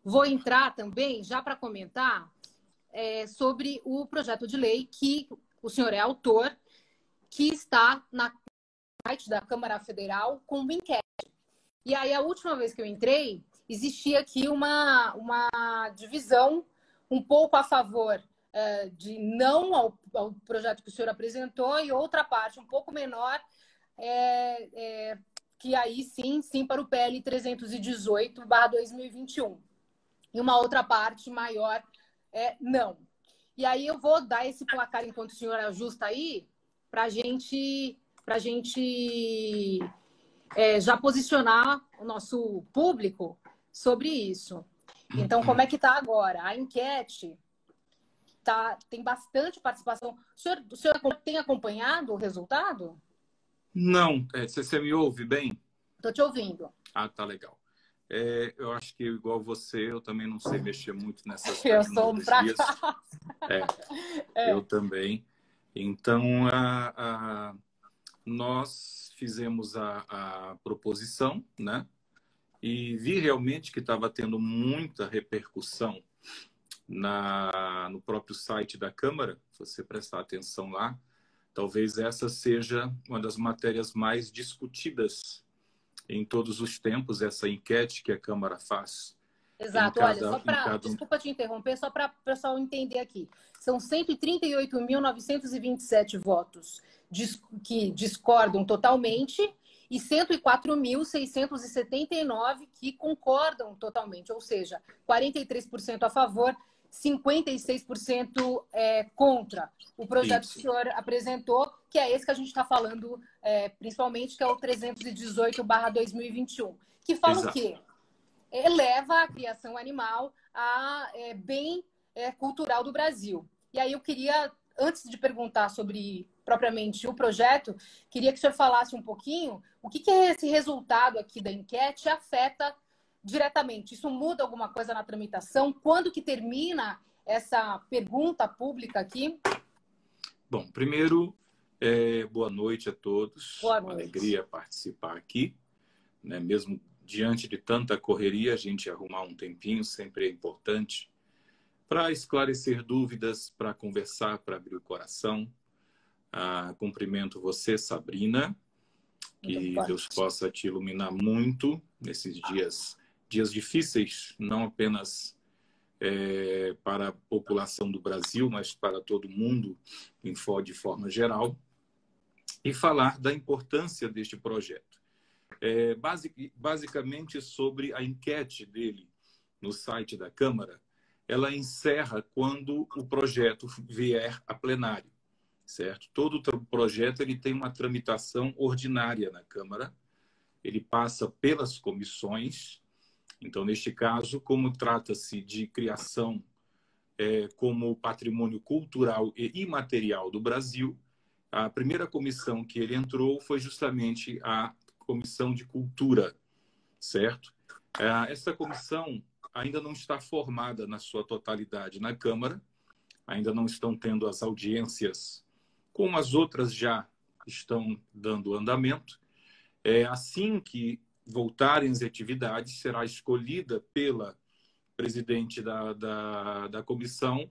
vou entrar também, já para comentar, sobre o projeto de lei que o senhor é autor, que está na site da Câmara Federal como enquete. E aí, a última vez que eu entrei, existia aqui uma divisão um pouco a favor de não ao projeto que o senhor apresentou e outra parte um pouco menor, que aí sim para o PL 318/2021. E uma outra parte maior não. E aí eu vou dar esse placar enquanto o senhor ajusta aí, para a gente já posicionar o nosso público sobre isso. Então, como é que está agora? A enquete tem bastante participação. O senhor tem acompanhado o resultado? Não. Você me ouve bem? Estou te ouvindo. Ah, tá legal. Eu acho que, igual você, eu também não sei mexer muito nessas Eu sou um tecnologias. fracasso. Eu também. Então, nós fizemos a proposição, né? E vi realmente que estava tendo muita repercussão no próprio site da Câmara. Se você prestar atenção lá, talvez essa seja uma das matérias mais discutidas em todos os tempos, essa enquete que a Câmara faz. Exato. Olha, desculpa te interromper, só para o pessoal entender aqui. São 138.927 votos que discordam totalmente e 104.679 que concordam totalmente, ou seja, 43% a favor, 56% contra o projeto que o senhor apresentou, que é esse que a gente está falando, principalmente, que é o 318/2021, que fala o quê? Eleva a criação animal a bem cultural do Brasil. E aí eu queria, antes de perguntar sobre propriamente o projeto, queria que o senhor falasse um pouquinho o que esse resultado aqui da enquete afeta diretamente. Isso muda alguma coisa na tramitação? Quando que termina essa pergunta pública aqui? Bom, primeiro, boa noite a todos. Boa noite. Uma alegria participar aqui, né? Mesmo diante de tanta correria, a gente arrumar um tempinho sempre é importante para esclarecer dúvidas, para conversar, para abrir o coração. Cumprimento você, Sabrina, que Deus possa te iluminar muito nesses dias difíceis, não apenas para a população do Brasil, mas para todo mundo de forma geral, e falar da importância deste projeto. Basicamente sobre a enquete dele no site da Câmara, ela encerra quando o projeto vier a plenário, certo? Todo projeto ele tem uma tramitação ordinária na Câmara, ele passa pelas comissões. Então, neste caso, como trata-se de criação como patrimônio cultural e imaterial do Brasil, a primeira comissão que ele entrou foi justamente a Comissão de Cultura, certo? Essa comissão ainda não está formada na sua totalidade na Câmara, ainda não estão tendo as audiências, como as outras já estão dando andamento. Assim que voltarem as atividades, será escolhida pela presidente da comissão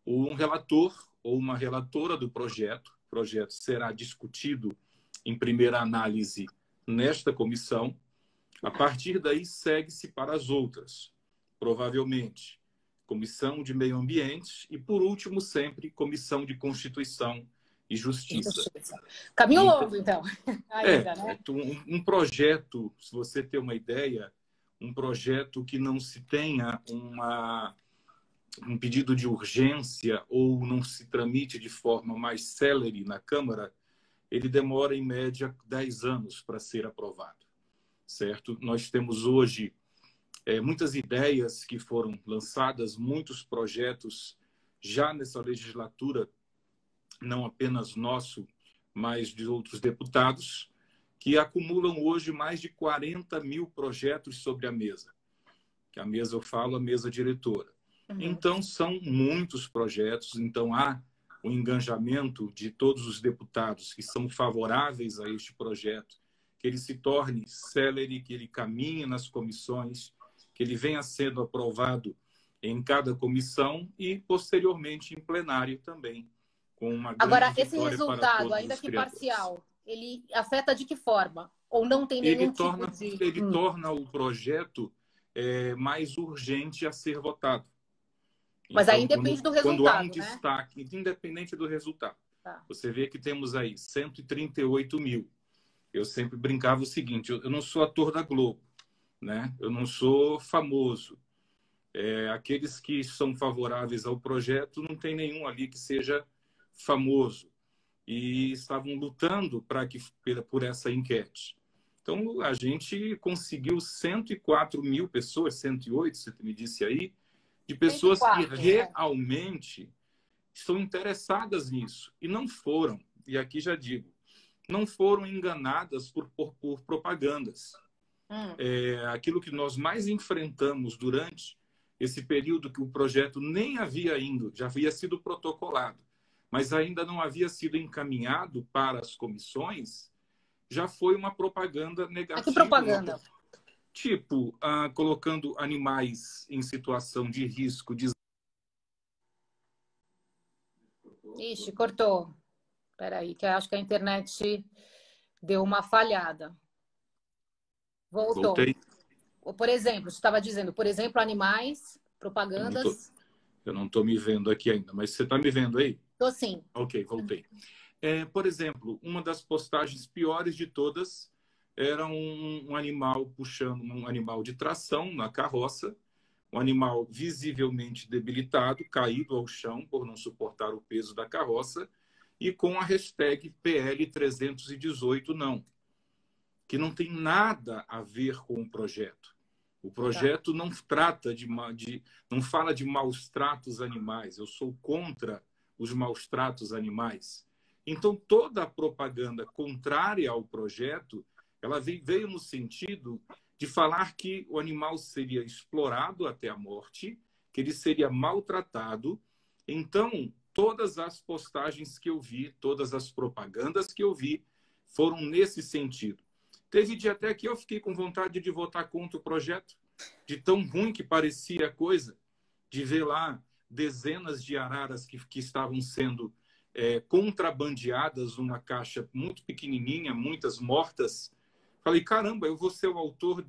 um relator ou uma relatora do projeto. O projeto será discutido em primeira análise nesta comissão. A partir daí, segue-se para as outras. Provavelmente, Comissão de Meio Ambiente e, por último, sempre, Comissão de Constituição e Justiça. Caminho longo, então. Ainda, né? Um projeto, se você ter uma ideia, um projeto que não se tenha um pedido de urgência ou não se tramite de forma mais célere na Câmara, ele demora, em média, 10 anos para ser aprovado, certo? Nós temos hoje muitas ideias que foram lançadas, muitos projetos já nessa legislatura, não apenas nosso, mas de outros deputados, que acumulam hoje mais de 40 mil projetos sobre a mesa. Que a mesa, eu falo, a mesa diretora. Então, são muitos projetos, então há o engajamento de todos os deputados que são favoráveis a este projeto, que ele se torne célere, que ele caminhe nas comissões, que que ele venha sendo aprovado em cada comissão e, posteriormente, em plenário também, com uma grande Agora, esse vitória para resultado, todos ainda os que criadores. parcial, ele afeta de que forma? Ou não tem nenhum tipo de... Ele torna o projeto mais urgente a ser votado. Mas Então, aí depende do resultado, quando há um né? destaque, independente do resultado, Tá. você vê que temos aí 138 mil. Eu sempre brincava o seguinte, eu não sou ator da Globo, né? Eu não sou famoso. Aqueles que são favoráveis ao projeto, não tem nenhum ali que seja famoso. E estavam lutando por essa enquete. Então, a gente conseguiu 104 mil pessoas, 108, você me disse aí, de pessoas 104, que realmente estão interessadas nisso. E não foram, e aqui já digo, não foram enganadas por propagandas. Aquilo que nós mais enfrentamos durante esse período que o projeto nem havia ido, já havia sido protocolado, mas ainda não havia sido encaminhado para as comissões, já foi uma propaganda negativa. Que propaganda? Tipo, colocando animais em situação de risco. Ixi, cortou. Espera aí, que eu acho que a internet deu uma falhada. Voltou. Voltei. Por exemplo, você estava dizendo, por exemplo, animais, propagandas... Eu não estou me vendo aqui ainda, mas você está me vendo aí? Estou sim. Ok, voltei. Por exemplo, uma das postagens piores de todas era um animal puxando um animal de tração na carroça, um animal visivelmente debilitado, caído ao chão por não suportar o peso da carroça, e com a hashtag PL318 não, que não tem nada a ver com o projeto. O projeto não trata não fala de maus tratos animais. Eu sou contra os maus tratos animais. Então, toda a propaganda contrária ao projeto, ela veio no sentido de falar que o animal seria explorado até a morte, que ele seria maltratado. Então, todas as postagens que eu vi, todas as propagandas que eu vi, foram nesse sentido. Teve dia até que eu fiquei com vontade de votar contra o projeto, de tão ruim que parecia a coisa, de ver lá dezenas de araras que estavam sendo contrabandeadas numa caixa muito pequenininha, muitas mortas. Falei, caramba, eu vou ser o autor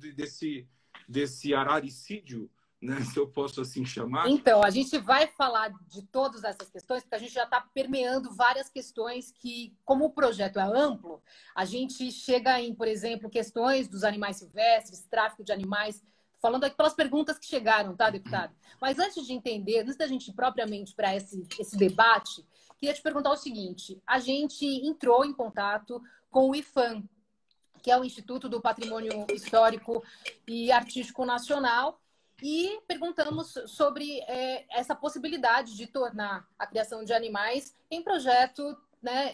desse araricídio, né, se eu posso assim chamar. Então, a gente vai falar de todas essas questões, porque a gente já está permeando várias questões que, como o projeto é amplo, a gente chega em, por exemplo, questões dos animais silvestres, tráfico de animais, falando aqui pelas perguntas que chegaram, tá, deputado? Mas antes de entender, antes da gente ir propriamente para esse debate, queria te perguntar o seguinte, a gente entrou em contato com o IPHAN, que é o Instituto do Patrimônio Histórico e Artístico Nacional, e perguntamos sobre essa possibilidade de tornar a criação de animais em projeto, né,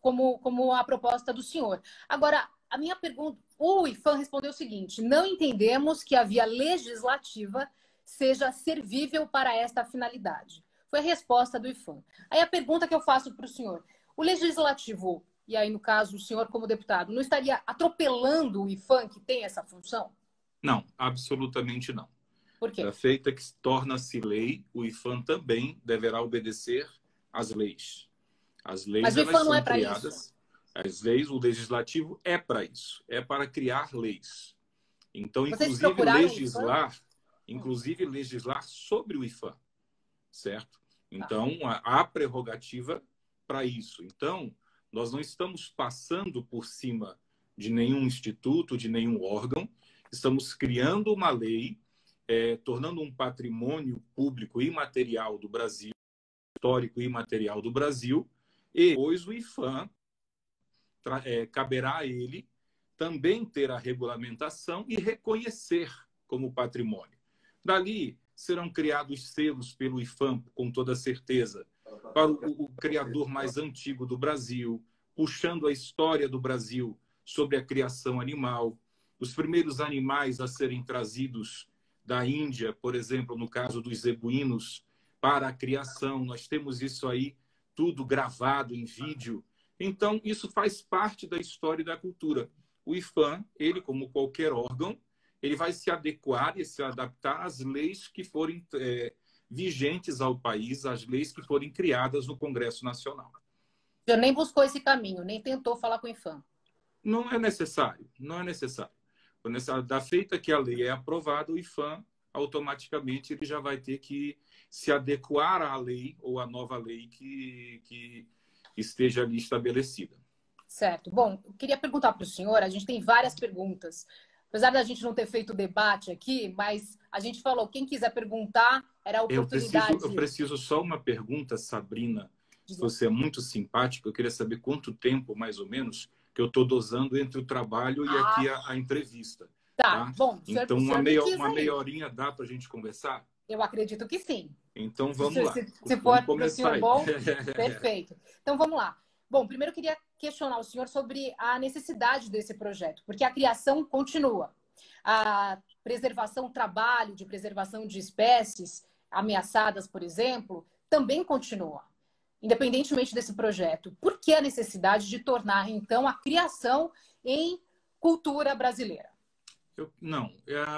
como a proposta do senhor. Agora, a minha pergunta, o IPHAN respondeu o seguinte, não entendemos que a via legislativa seja servível para esta finalidade. Foi a resposta do IPHAN. Aí a pergunta que eu faço para o senhor, o legislativo, e aí no caso o senhor como deputado, não estaria atropelando o IPHAN que tem essa função? Não, absolutamente não. Por quê? Da feita que torna-se lei, o IPHAN também deverá obedecer às leis. As leis, mas o IPHAN não é para isso. As leis, o legislativo é para isso, é para criar leis. Então, inclusive legislar sobre o IPHAN, certo? Então, há prerrogativa para isso. Então, nós não estamos passando por cima de nenhum instituto, de nenhum órgão, estamos criando uma lei, tornando um patrimônio público imaterial do Brasil, histórico e imaterial do Brasil, e depois o IPHAN caberá a ele também ter a regulamentação e reconhecer como patrimônio. Dali serão criados selos pelo IPHAN, com toda certeza, para o criador mais antigo do Brasil, puxando a história do Brasil sobre a criação animal, os primeiros animais a serem trazidos da Índia, por exemplo, no caso dos zebuínos, para a criação. Nós temos isso aí tudo gravado em vídeo. Então, isso faz parte da história e da cultura. O IPHAN, ele, como qualquer órgão, ele vai se adequar e se adaptar às leis que forem vigentes ao país, às leis que forem criadas no Congresso Nacional. Já nem buscou esse caminho, nem tentou falar com o IPHAN. Não é necessário, não é necessário. Da feita que a lei é aprovada, o IPHAN, automaticamente, ele já vai ter que se adequar à lei ou à nova lei que esteja ali estabelecida. Certo. Bom, eu queria perguntar para o senhor, a gente tem várias perguntas. Apesar da gente não ter feito debate aqui, mas a gente falou, quem quiser perguntar, era a oportunidade. Eu preciso só uma pergunta, Sabrina. Você é muito simpática, eu queria saber quanto tempo, mais ou menos, que eu estou dosando entre o trabalho e aqui a entrevista. Tá, bom. Então, uma meia horinha dá para a gente conversar? Eu acredito que sim. Então, vamos lá. Se for para o senhor bom, perfeito. Então, vamos lá. Bom, primeiro eu queria questionar o senhor sobre a necessidade desse projeto, porque a criação continua. A preservação, o trabalho de preservação de espécies ameaçadas, por exemplo, também continua, independentemente desse projeto. Por que a necessidade de tornar, então, a criação em cultura brasileira? Não,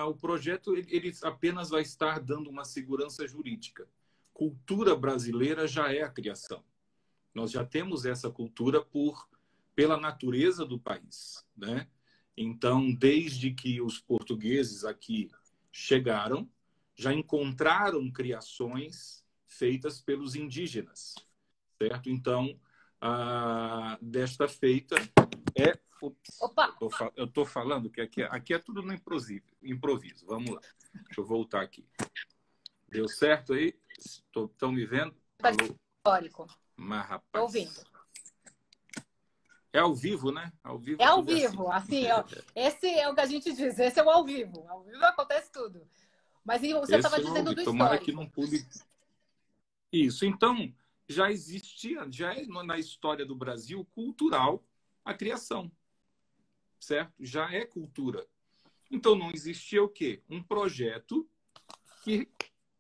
o projeto ele apenas vai estar dando uma segurança jurídica. Cultura brasileira já é a criação. Nós já temos essa cultura pela natureza do país, né? Então, desde que os portugueses aqui chegaram, já encontraram criações feitas pelos indígenas, certo? Então, desta feita é... Opa! Eu estou falando que aqui é tudo no improviso. Vamos lá. Deixa eu voltar aqui. Deu certo aí? Estão me vendo? Alô? Histórico. Mas, rapaz... Estou ouvindo. É ao vivo, né? Ao vivo, é ao vivo. Assim, esse é o que a gente diz. Esse é o ao vivo. Ao vivo acontece tudo. Mas você estava dizendo do histórico. Tomara que não pule... Isso. Então, já existia, já é na história do Brasil cultural a criação. Certo? Já é cultura. Então, não existia o quê? Um projeto que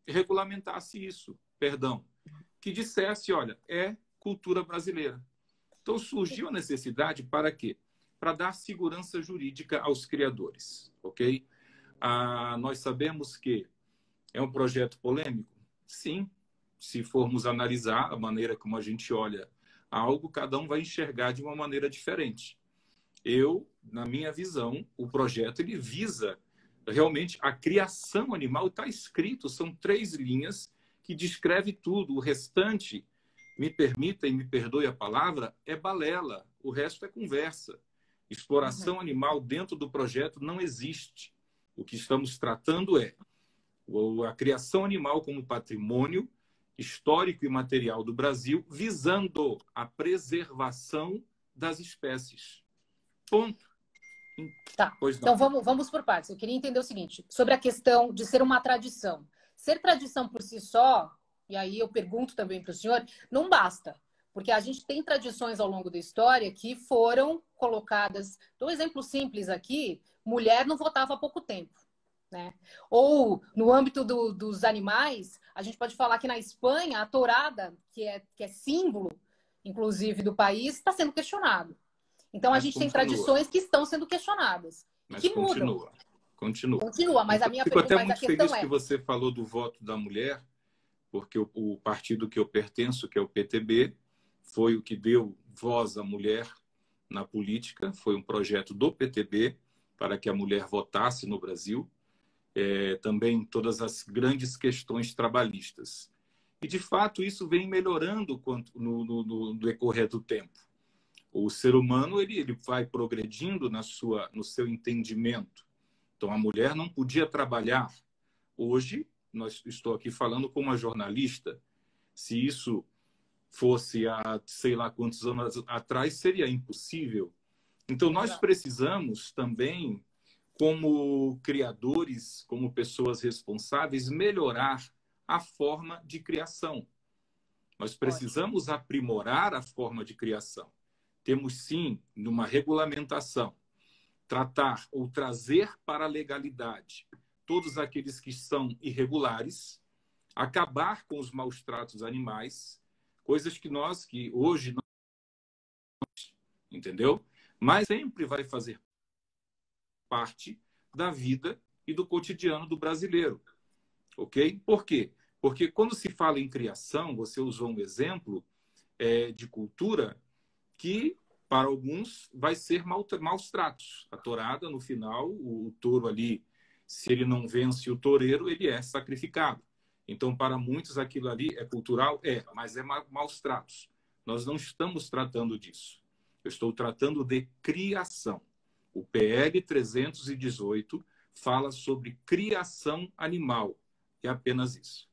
regulamentasse isso, que dissesse, olha, é cultura brasileira. Então, surgiu a necessidade para quê? Para dar segurança jurídica aos criadores, ok? Nós sabemos que é um projeto polêmico? Sim. Se formos analisar a maneira como a gente olha algo, cada um vai enxergar de uma maneira diferente. Na minha visão, o projeto ele visa realmente a criação animal. Está escrito, são 3 linhas que descreve tudo. O restante, me permita e me perdoe a palavra, é balela. O resto é conversa. Exploração animal dentro do projeto não existe. O que estamos tratando é a criação animal como patrimônio histórico e material do Brasil, visando a preservação das espécies. Ponto. Tá. Então vamos por partes. Eu queria entender o seguinte, sobre a questão de ser uma tradição. Ser tradição por si só, e aí eu pergunto também para o senhor, não basta. Porque a gente tem tradições ao longo da história que foram colocadas... Dou um exemplo simples aqui, mulher não votava há pouco tempo. Né? Ou, no âmbito dos animais, a gente pode falar que na Espanha, a tourada, que é símbolo, inclusive, do país, está sendo questionado. Então, a gente tem tradições que estão sendo questionadas. Mas que mudam. Continua, mas a minha pergunta... Fico até muito feliz que você falou do voto da mulher, porque o partido que eu pertenço, que é o PTB, foi o que deu voz à mulher na política, foi um projeto do PTB para que a mulher votasse no Brasil. Também todas as grandes questões trabalhistas. E, de fato, isso vem melhorando no decorrer do tempo. O ser humano ele vai progredindo no seu entendimento. Então, a mulher não podia trabalhar. Hoje, estou aqui falando como uma jornalista. Se isso fosse há sei lá quantos anos atrás, seria impossível. Então, nós precisamos também, como criadores, como pessoas responsáveis, melhorar a forma de criação. Nós precisamos aprimorar a forma de criação. Temos, sim, numa regulamentação, tratar ou trazer para a legalidade todos aqueles que são irregulares, acabar com os maus tratos animais, coisas que hoje não... Entendeu? Mas sempre vai fazer parte da vida e do cotidiano do brasileiro. Ok? Por quê? Porque quando se fala em criação, você usou um exemplo de cultura que, para alguns, vai ser maus tratos. A tourada, no final, o touro ali, se ele não vence o toureiro, ele é sacrificado. Então, para muitos, aquilo ali é cultural? Mas é maus tratos. Nós não estamos tratando disso. Eu estou tratando de criação. O PL 318 fala sobre criação animal. É apenas isso.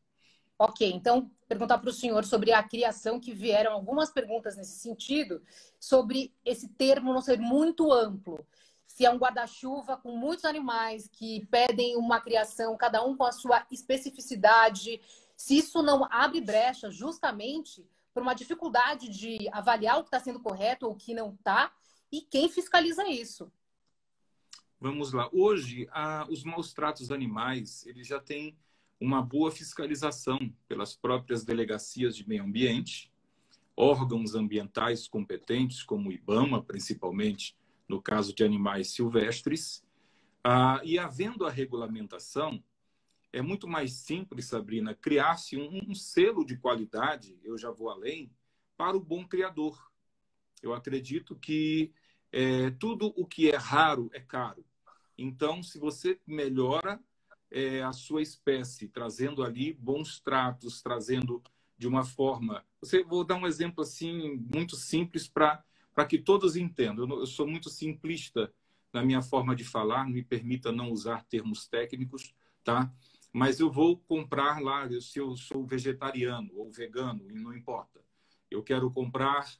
Ok, então, perguntar para o senhor sobre a criação, que vieram algumas perguntas nesse sentido, sobre esse termo não ser muito amplo. Se é um guarda-chuva com muitos animais que pedem uma criação, cada um com a sua especificidade, se isso não abre brecha justamente por uma dificuldade de avaliar o que está sendo correto ou o que não está, e quem fiscaliza isso? Vamos lá. Hoje, os maus tratos animais, eles já têm uma boa fiscalização pelas próprias delegacias de meio ambiente, órgãos ambientais competentes, como o IBAMA, principalmente no caso de animais silvestres. E havendo a regulamentação, é muito mais simples, Sabrina, criar-se um selo de qualidade, eu já vou além, para o bom criador. Eu acredito que tudo o que é raro é caro. Então, se você melhora a sua espécie, trazendo ali bons tratos, trazendo de uma forma... Vou dar um exemplo assim muito simples para que todos entendam. Eu sou muito simplista na minha forma de falar, me permita não usar termos técnicos, tá? Mas eu vou comprar lá, se eu sou vegetariano ou vegano, não importa. Eu quero comprar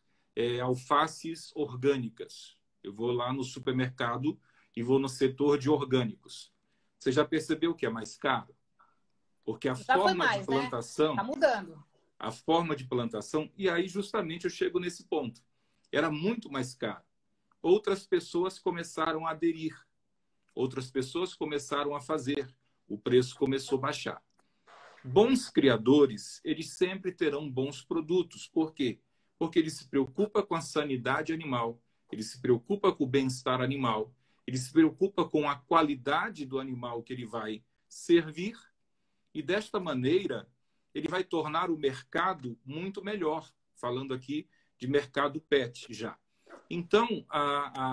alfaces orgânicas. Eu vou lá no supermercado e vou no setor de orgânicos. Você já percebeu que é mais caro? Porque a forma de plantação... Está mudando. A forma de plantação... E aí, justamente, eu chego nesse ponto. Era muito mais caro. Outras pessoas começaram a aderir. Outras pessoas começaram a fazer. O preço começou a baixar. Bons criadores, eles sempre terão bons produtos. Por quê? Porque ele se preocupa com a sanidade animal, ele se preocupa com o bem-estar animal, ele se preocupa com a qualidade do animal que ele vai servir e, desta maneira, ele vai tornar o mercado muito melhor, falando aqui de mercado pet já. Então,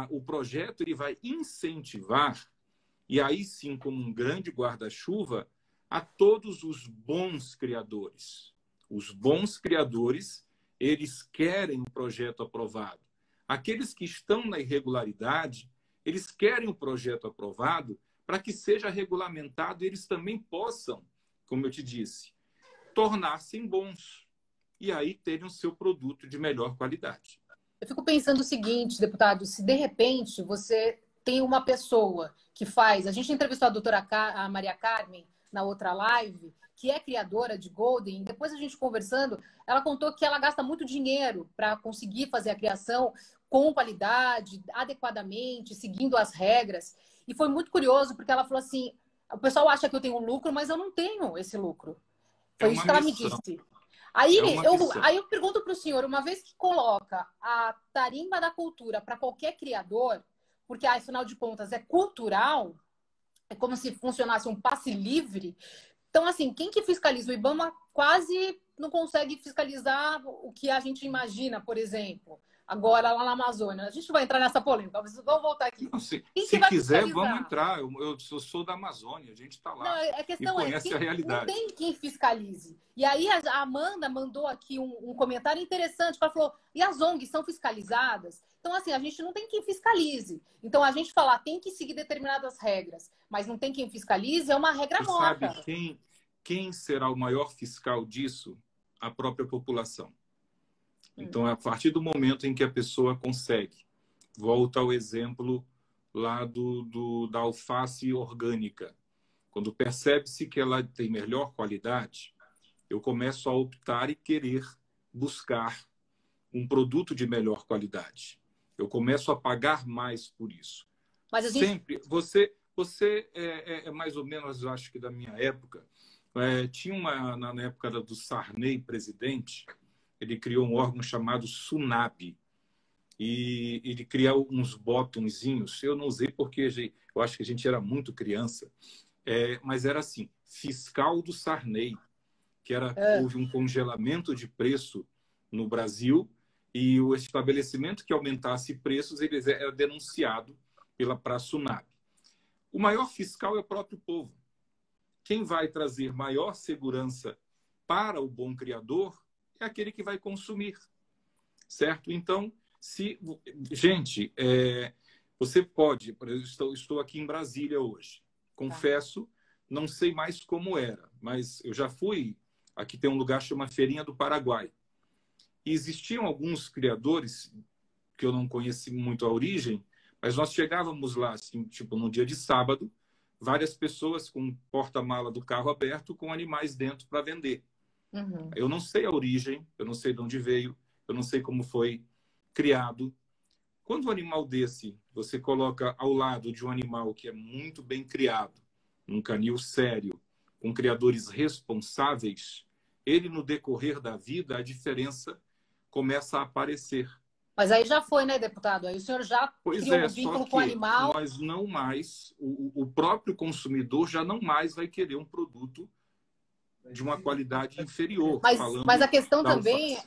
o projeto ele vai incentivar, e aí sim, como um grande guarda-chuva, a todos os bons criadores. Os bons criadores, eles querem o projeto aprovado. Aqueles que estão na irregularidade, eles querem o projeto aprovado para que seja regulamentado e eles também possam, como eu te disse, tornar-se bons e aí terem o seu produto de melhor qualidade. Eu fico pensando o seguinte, deputado, se de repente você tem uma pessoa que faz... A gente entrevistou a doutora a Maria Carmen na outra live, que é criadora de Golden, depois a gente conversando, ela contou que ela gasta muito dinheiro para conseguir fazer a criação com qualidade, adequadamente, seguindo as regras. E foi muito curioso, porque ela falou assim, o pessoal acha que eu tenho um lucro, mas eu não tenho esse lucro. Foi isso que ela me disse. Aí eu pergunto para o senhor, uma vez que coloca a tarimba da cultura para qualquer criador, porque afinal de contas é cultural, é como se funcionasse um passe livre. Então, assim, quem que fiscaliza? O IBAMA quase não consegue fiscalizar o que a gente imagina, por exemplo, agora lá na Amazônia. A gente vai entrar nessa polêmica, mas vamos voltar aqui. Não, se quiser, vamos entrar. Eu sou da Amazônia, a gente está lá. Não, a questão e conhece a realidade. Não tem quem fiscalize. E aí a Amanda mandou aqui um comentário interessante. Ela falou, e as ONGs são fiscalizadas? Então, assim, a gente não tem quem fiscalize. Então, a gente falar, tem que seguir determinadas regras, mas não tem quem fiscalize, é uma regra morta. Sabe quem será o maior fiscal disso? A própria população. Então, a partir do momento em que a pessoa consegue, volta ao exemplo lá da alface orgânica. Quando percebe-se que ela tem melhor qualidade, eu começo a optar e querer buscar um produto de melhor qualidade. Eu começo a pagar mais por isso. Mas sempre, você é mais ou menos, eu acho que da minha época, tinha na época do Sarney, presidente, ele criou um órgão chamado SUNAB. E ele criou uns botõezinhos. Eu não usei porque eu acho que a gente era muito criança. Mas era assim, fiscal do Sarney, que era, houve um congelamento de preço no Brasil e o estabelecimento que aumentasse preços, ele era denunciado pela Praçunab. O maior fiscal é o próprio povo. Quem vai trazer maior segurança para o bom criador é aquele que vai consumir, certo? Então, gente, você pode, por exemplo, estou aqui em Brasília hoje, confesso, não sei mais como era, mas eu já fui, aqui tem um lugar que chama Feirinha do Paraguai, e existiam alguns criadores que eu não conheci muito a origem, mas nós chegávamos lá, assim, tipo, num dia de sábado, várias pessoas com o porta-mala do carro aberto com animais dentro para vender. Uhum. Eu não sei a origem, eu não sei de onde veio, eu não sei como foi criado. Quando um animal desse você coloca ao lado de um animal que é muito bem criado, um canil sério, com criadores responsáveis, ele, no decorrer da vida, a diferença começa a aparecer. Mas aí já foi, né, deputado? Aí o senhor já criou um vínculo com o animal. Nós não mais, o próprio consumidor já não mais vai querer um produto de uma qualidade inferior. Mas a questão também,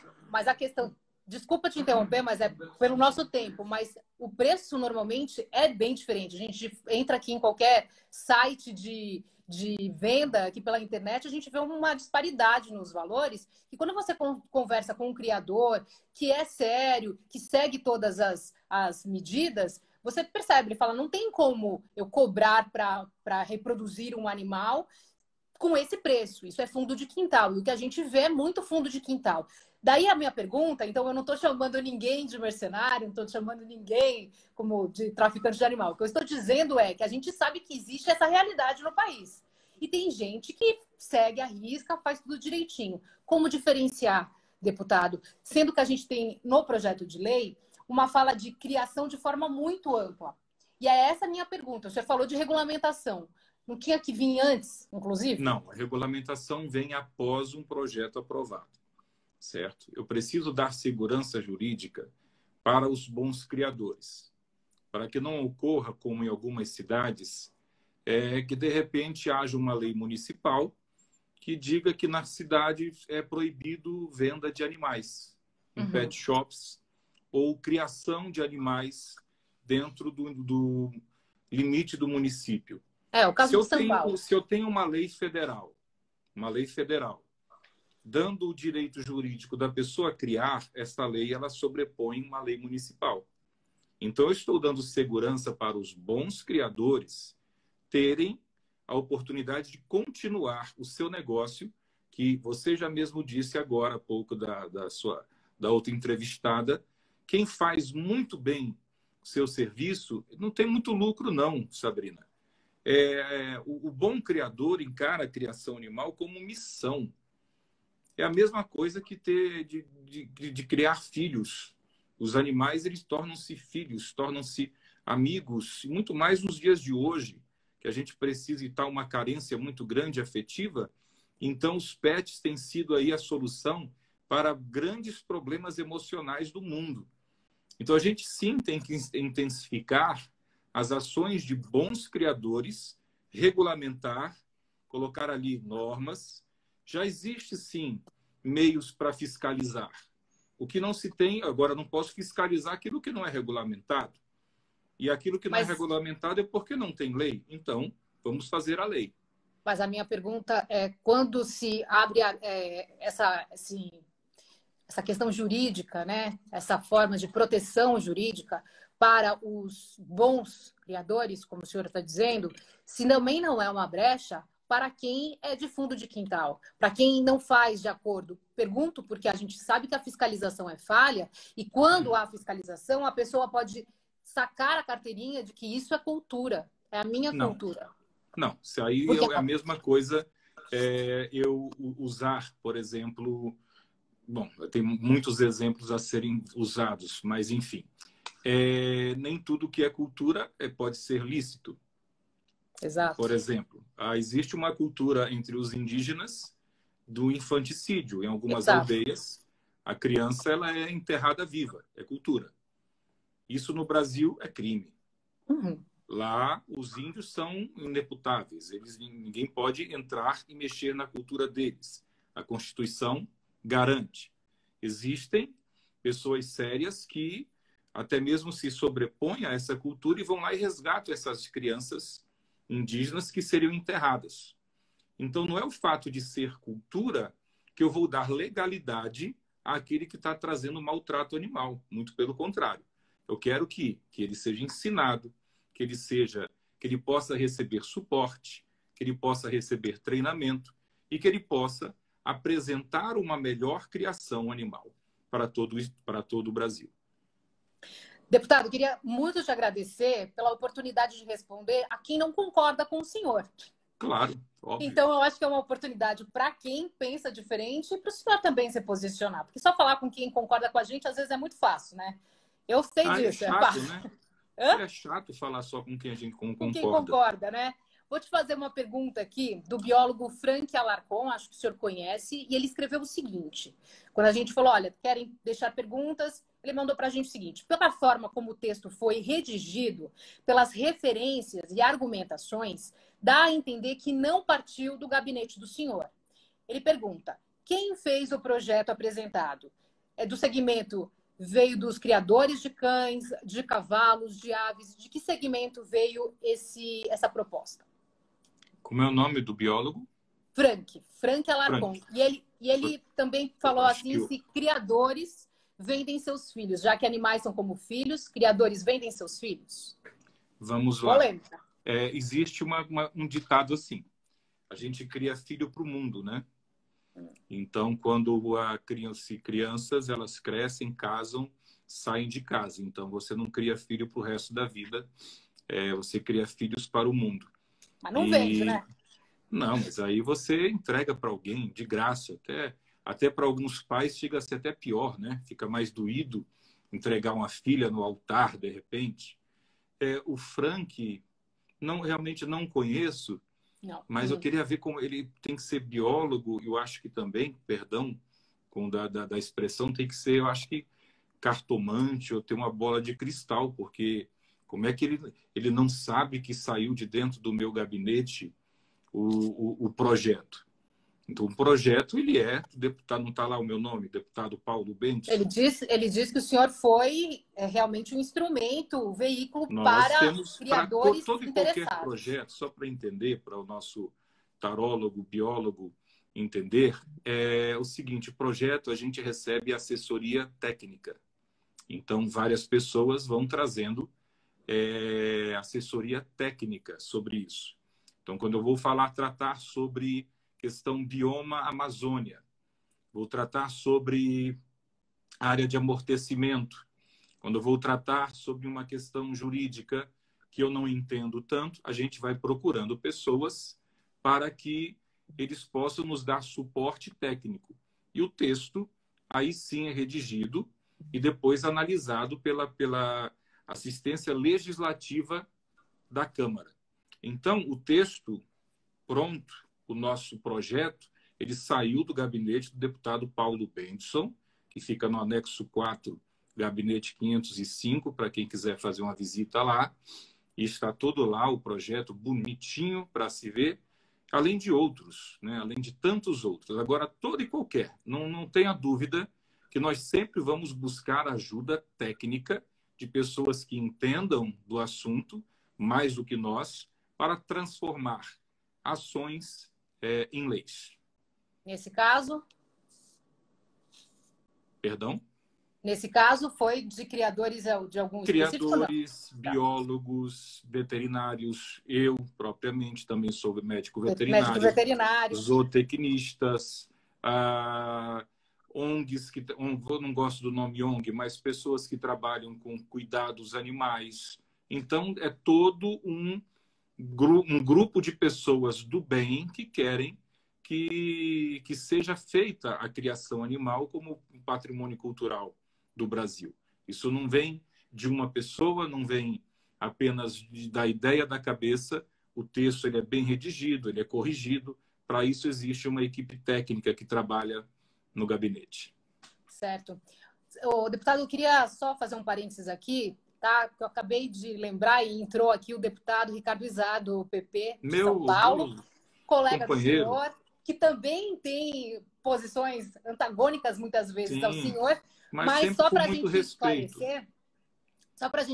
desculpa te interromper, mas é pelo nosso tempo, mas o preço normalmente é bem diferente. A gente entra aqui em qualquer site de venda aqui pela internet, a gente vê uma disparidade nos valores, e quando você conversa com um criador que é sério, que segue todas as medidas, você percebe, ele fala, não tem como eu cobrar para reproduzir um animal com esse preço. Isso é fundo de quintal. E o que a gente vê é muito fundo de quintal. Daí a minha pergunta, então eu não estou chamando ninguém de mercenário, não estou chamando ninguém como de traficante de animal. O que eu estou dizendo é que a gente sabe que existe essa realidade no país. E tem gente que segue a risca, faz tudo direitinho. Como diferenciar, deputado? Sendo que a gente tem no projeto de lei uma fala de criação de forma muito ampla. E é essa a minha pergunta. O senhor falou de regulamentação. Não tinha que vir antes, inclusive? Não, a regulamentação vem após um projeto aprovado, certo? Eu preciso dar segurança jurídica para os bons criadores, para que não ocorra, como em algumas cidades, que de repente haja uma lei municipal que diga que na cidade é proibido venda de animais em pet shops ou criação de animais dentro do limite do município. O caso de São Paulo. Se eu tenho uma lei federal, dando o direito jurídico da pessoa criar, essa lei ela sobrepõe uma lei municipal. Então, eu estou dando segurança para os bons criadores terem a oportunidade de continuar o seu negócio, que você já mesmo disse agora há pouco da outra entrevistada. Quem faz muito bem o seu serviço não tem muito lucro, não, Sabrina. O bom criador encara a criação animal como missão. É a mesma coisa que ter de criar filhos. Os animais, eles tornam-se filhos, tornam-se amigos, muito mais nos dias de hoje, que a gente precisa estar uma carência muito grande afetiva. Então, os pets têm sido aí a solução para grandes problemas emocionais do mundo. Então, a gente sim tem que intensificar as ações de bons criadores, regulamentar, colocar ali normas. Já existe, sim, meios para fiscalizar. O que não se tem, agora não posso fiscalizar aquilo que não é regulamentado. E aquilo que não é regulamentado é porque não tem lei. Então, vamos fazer a lei. Mas a minha pergunta é, quando se abre essa questão jurídica, né? Essa forma de proteção jurídica para os bons criadores, como o senhor está dizendo, se também não é uma brecha para quem é de fundo de quintal, para quem não faz de acordo. Pergunto porque a gente sabe que a fiscalização é falha e quando há fiscalização, a pessoa pode sacar a carteirinha de que isso é cultura, é a minha cultura. Não, isso aí é a mesma coisa eu usar, por exemplo... Bom, tem muitos exemplos a serem usados, mas enfim. Nem tudo que é cultura pode ser lícito. Exato. Por exemplo, existe uma cultura entre os indígenas do infanticídio. Em algumas aldeias, a criança ela é enterrada viva, é cultura. Isso no Brasil é crime. Lá, os índios são ineputáveis. Ninguém pode entrar e mexer na cultura deles. A Constituição garante. Existem pessoas sérias que até mesmo se sobrepõem a essa cultura e vão lá e resgatam essas crianças indígenas que seriam enterradas. Então, não é o fato de ser cultura que eu vou dar legalidade àquele que está trazendo maltrato animal. Muito pelo contrário. Eu quero que ele seja ensinado, que ele possa receber suporte, que ele possa receber treinamento e que ele possa apresentar uma melhor criação animal para todo o Brasil. Deputado, queria muito te agradecer pela oportunidade de responder a quem não concorda com o senhor. Claro, óbvio. Então, eu acho que é uma oportunidade para quem pensa diferente e para o senhor também se posicionar. Porque só falar com quem concorda com a gente, às vezes, é muito fácil, né? Eu sei disso. É chato, né? É chato falar só com quem a gente concorda. Com quem concorda, né? Vou te fazer uma pergunta aqui do biólogo Frank Alarcon, acho que o senhor conhece, e ele escreveu o seguinte. Quando a gente falou, olha, querem deixar perguntas, ele mandou para a gente o seguinte: pela forma como o texto foi redigido, pelas referências e argumentações, dá a entender que não partiu do gabinete do senhor. Ele pergunta, quem fez o projeto apresentado? É do segmento... Veio dos criadores de cães, de cavalos, de aves? De que segmento veio essa proposta? Como é o nome do biólogo? Frank Alarcon. E ele também falou assim, se criadores vendem seus filhos, já que animais são como filhos, criadores vendem seus filhos? Vamos lá. Polêmica. Existe um ditado assim, a gente cria filho para o mundo, né? Então, quando crianças, elas crescem, casam, saem de casa. Então, você não cria filho para o resto da vida, você cria filhos para o mundo. Mas não vende, né? Não, mas aí você entrega para alguém de graça. Até para alguns pais chega a ser até pior, né? Fica mais doído entregar uma filha no altar, de repente. O Frank, realmente não conheço. Não. Mas eu queria ver como ele tem que ser biólogo, eu acho que também, perdão, da expressão, tem que ser, eu acho que cartomante ou ter uma bola de cristal, porque como é que ele não sabe que saiu de dentro do meu gabinete o projeto? Então, o projeto, deputado, não está lá o meu nome, deputado Paulo Bentes. Ele disse que o senhor foi realmente um instrumento, um veículo para criadores todo e interessados. qualquer projeto, só para entender, para o nosso tarólogo, biólogo entender, é o seguinte: o projeto a gente recebe assessoria técnica. Então, várias pessoas vão trazendo assessoria técnica sobre isso. Então, quando eu vou tratar sobre questão bioma Amazônia, vou tratar sobre área de amortecimento, quando eu vou tratar sobre uma questão jurídica que eu não entendo tanto, a gente vai procurando pessoas para que eles possam nos dar suporte técnico. E o texto, aí sim, é redigido e depois analisado pela assistência legislativa da Câmara. Então, o texto pronto, o nosso projeto, ele saiu do gabinete do deputado Paulo Bentson, que fica no anexo 4, gabinete 505, para quem quiser fazer uma visita lá. E está todo lá o projeto bonitinho para se ver, além de outros, né? Além de tantos outros. Agora, todo e qualquer, não tenha dúvida que nós sempre vamos buscar ajuda técnica de pessoas que entendam do assunto mais do que nós, para transformar ações em leis. Nesse caso? Perdão? Nesse caso, foi de criadores de algum específico? Criadores, biólogos, veterinários. Eu, propriamente, também sou médico veterinário. Médico veterinário. Zootecnistas, ONGs, eu não gosto do nome ONG, mas pessoas que trabalham com cuidados animais. Então, é todo um grupo de pessoas do bem que querem que seja feita a criação animal como um patrimônio cultural do Brasil. Isso não vem de uma pessoa, não vem apenas da ideia da cabeça. O texto ele é bem redigido, ele é corrigido. Para isso existe uma equipe técnica que trabalha no gabinete. Certo. O deputado, eu queria só fazer um parênteses aqui. tá? Que eu acabei de lembrar e entrou aqui o deputado Ricardo Izar, do PP de São Meu, Paulo, meu colega do companheiro, senhor, que também tem posições antagônicas muitas vezes ao sim, senhor, mas mas sempre só com para a muito gente respeito.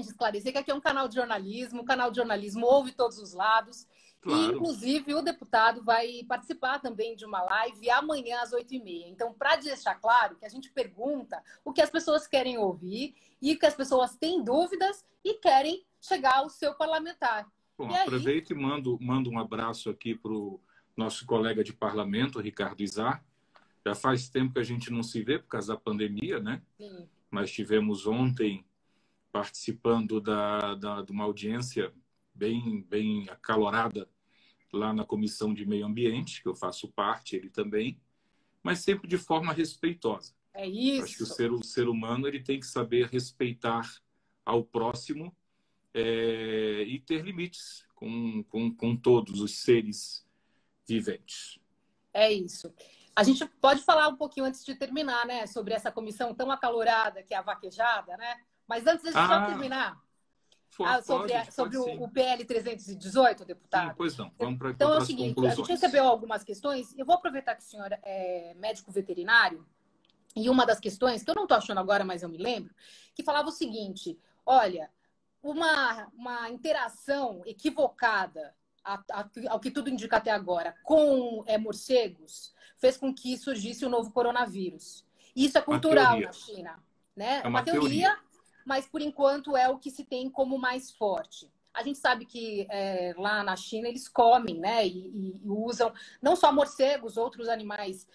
esclarecer, que aqui é um canal de jornalismo, o canal de jornalismo ouve todos os lados, e Claro. inclusive o deputado vai participar também de uma live amanhã às 8h30. Então, para deixar claro que a gente pergunta o que as pessoas querem ouvir e que as pessoas têm dúvidas e querem chegar ao seu parlamentar. Bom, E aí, aproveito e mando um abraço aqui para o nosso colega de parlamento, Ricardo Izar. Já faz tempo que a gente não se vê por causa da pandemia, né? sim, Mas tivemos ontem participando de uma audiência bem acalorada lá na Comissão de Meio Ambiente, que eu faço parte, ele também, mas sempre de forma respeitosa. é Acho que isso. o ser humano ele tem que saber respeitar ao próximo e ter limites com todos os seres viventes. É isso. A gente pode falar um pouquinho antes de terminar, né, sobre essa comissão tão acalorada que é a vaquejada, né? Mas antes, deixa eu só Ah, terminar pode sobre sim. o PL 318, Sim, deputado. pois não. Vamos Então é o para as seguinte, a gente conclusões. recebeu algumas questões, eu vou aproveitar que o senhor é médico veterinário, e uma das questões, que eu não estou achando agora, mas eu me lembro, que falava o seguinte, olha, uma interação equivocada, ao que tudo indica até agora, com morcegos, fez com que surgisse o novo coronavírus. Isso é Uma cultural teoria. na China, né? É É uma uma teoria. teoria, mas por enquanto é o que se tem como mais forte. A gente sabe que lá na China eles comem, né? E usam não só morcegos, outros animais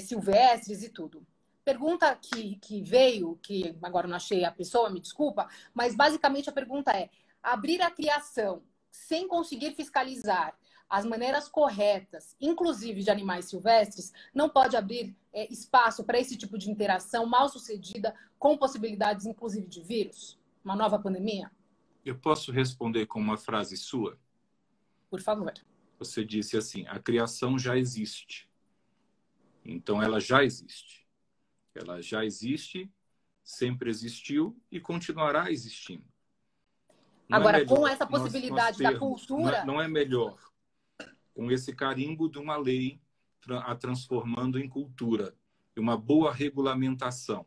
silvestres e tudo. Pergunta que veio, que agora não achei a pessoa, me desculpa, mas basicamente a pergunta é: abrir a criação sem conseguir fiscalizar as maneiras corretas, inclusive de animais silvestres, não pode abrir espaço para esse tipo de interação mal sucedida, com possibilidades, inclusive, de vírus? Uma nova pandemia? Eu posso responder com uma frase sua? Por favor. Você disse assim: a criação já existe. Então, ela já existe. Ela já existe, sempre existiu e continuará existindo. Não é Agora, com melhor essa nós possibilidade da termos, cultura. não é melhor com esse carimbo de uma lei a transformando em cultura, e uma boa regulamentação,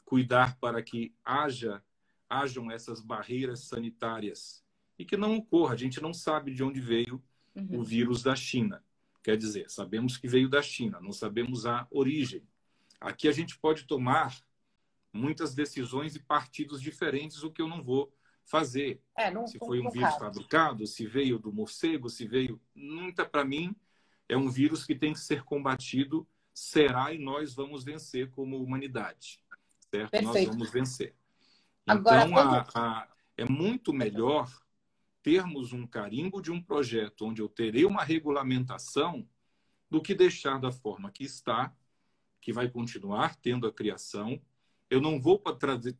cuidar para que hajam essas barreiras sanitárias e que não ocorra. A gente não sabe de onde veio o vírus da China. Quer dizer, sabemos que veio da China, não sabemos a origem. Aqui a gente pode tomar muitas decisões e partidos diferentes, o que eu não vou fazer. Se foi um vírus fabricado, se veio do morcego, se veio... Nunca, para mim, é um vírus que tem que ser combatido, será, e nós vamos vencer como humanidade. Certo? Perfeito. Nós vamos vencer. Agora, então, é muito melhor termos um carimbo de um projeto onde eu terei uma regulamentação do que deixar da forma que está, que vai continuar tendo a criação. Eu não vou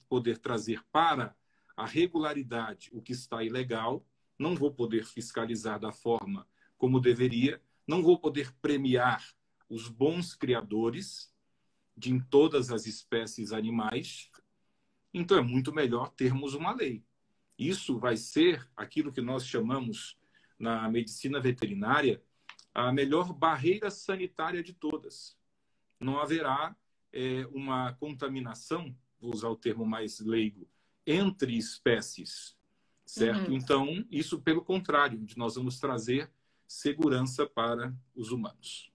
poder trazer para a regularidade o que está ilegal, não vou poder fiscalizar da forma como deveria, não vou poder premiar os bons criadores de todas as espécies animais. Então, é muito melhor termos uma lei. Isso vai ser aquilo que nós chamamos, na medicina veterinária, a melhor barreira sanitária de todas. Não haverá uma contaminação, vou usar o termo mais leigo, entre espécies, certo? Então, isso pelo contrário, nós vamos trazer segurança para os humanos.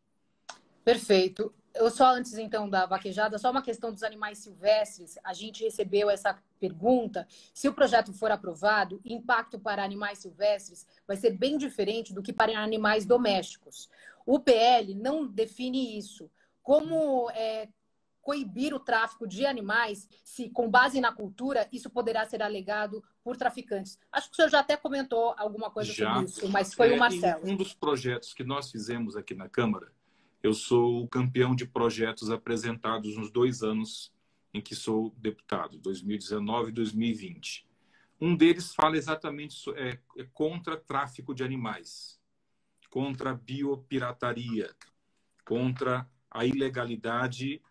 Perfeito. Eu só antes, então, da vaquejada, só uma questão dos animais silvestres. A gente recebeu essa pergunta. Se o projeto for aprovado, o impacto para animais silvestres vai ser bem diferente do que para animais domésticos. O PL não define isso. Como coibir o tráfico de animais, se com base na cultura, isso poderá ser alegado por traficantes? Acho que o senhor já até comentou alguma coisa sobre isso, mas foi o Marcelo. Um dos projetos que nós fizemos aqui na Câmara, eu sou o campeão de projetos apresentados nos 2 anos em que sou deputado, 2019 e 2020. Um deles fala exatamente contra tráfico de animais, contra a biopirataria, contra a ilegalidade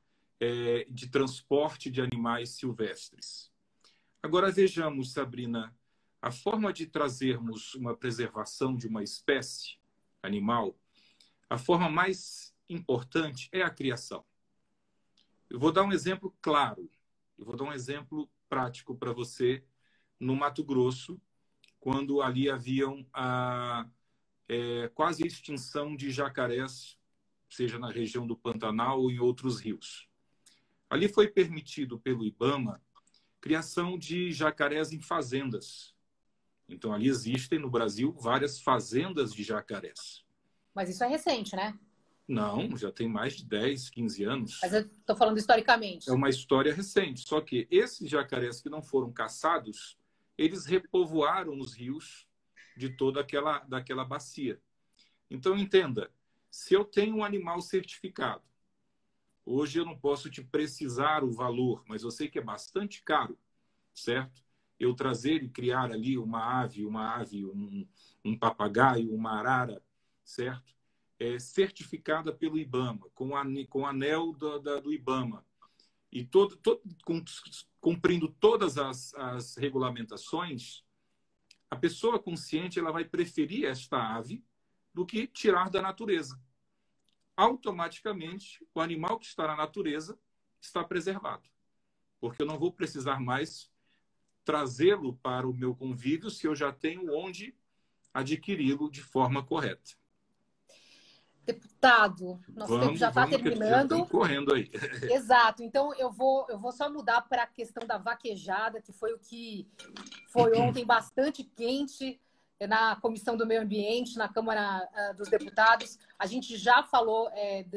de transporte de animais silvestres. Agora vejamos, Sabrina, a forma de trazermos uma preservação de uma espécie animal, a forma mais importante é a criação. Eu vou dar um exemplo claro, eu vou dar um exemplo prático para você no Mato Grosso, quando ali haviam quase extinção de jacarés, seja na região do Pantanal ou em outros rios. Ali foi permitido pelo IBAMA criação de jacarés em fazendas. Então, ali existem no Brasil várias fazendas de jacarés. Mas isso é recente, né? Não, já tem mais de 10, 15 anos. Mas eu estou falando historicamente. É uma história recente. Só que esses jacarés que não foram caçados, eles repovoaram os rios de toda daquela bacia. Então, entenda, se eu tenho um animal certificado, hoje eu não posso te precisar o valor, mas eu sei que é bastante caro, certo? Eu trazer e criar ali uma ave, um papagaio, uma arara, certo? Certificada pelo IBAMA, com o anel do IBAMA, e cumprindo todas as regulamentações, a pessoa consciente ela vai preferir esta ave do que tirar da natureza. Automaticamente, o animal que está na natureza está preservado, porque eu não vou precisar mais trazê-lo para o meu convívio se eu já tenho onde adquiri-lo de forma correta. Deputado, nosso tempo já está terminando. Já correndo aí. Exato. Então, eu vou só mudar para a questão da vaquejada, que foi o que foi ontem bastante quente na Comissão do Meio Ambiente, na Câmara dos Deputados. A gente já falou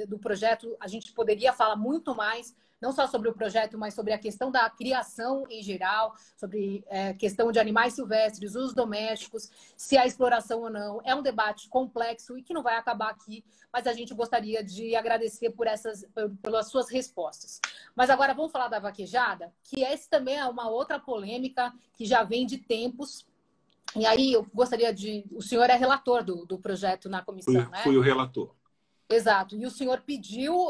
do projeto, a gente poderia falar muito mais, não só sobre o projeto, mas sobre a questão da criação em geral, sobre questão de animais silvestres, os domésticos, se há exploração ou não. É um debate complexo e que não vai acabar aqui, mas a gente gostaria de agradecer pelas suas respostas. Mas agora vamos falar da vaquejada, que essa também é uma outra polêmica que já vem de tempos. E aí eu gostaria o senhor é relator do projeto na comissão, né? Fui o relator. Exato. E o senhor pediu,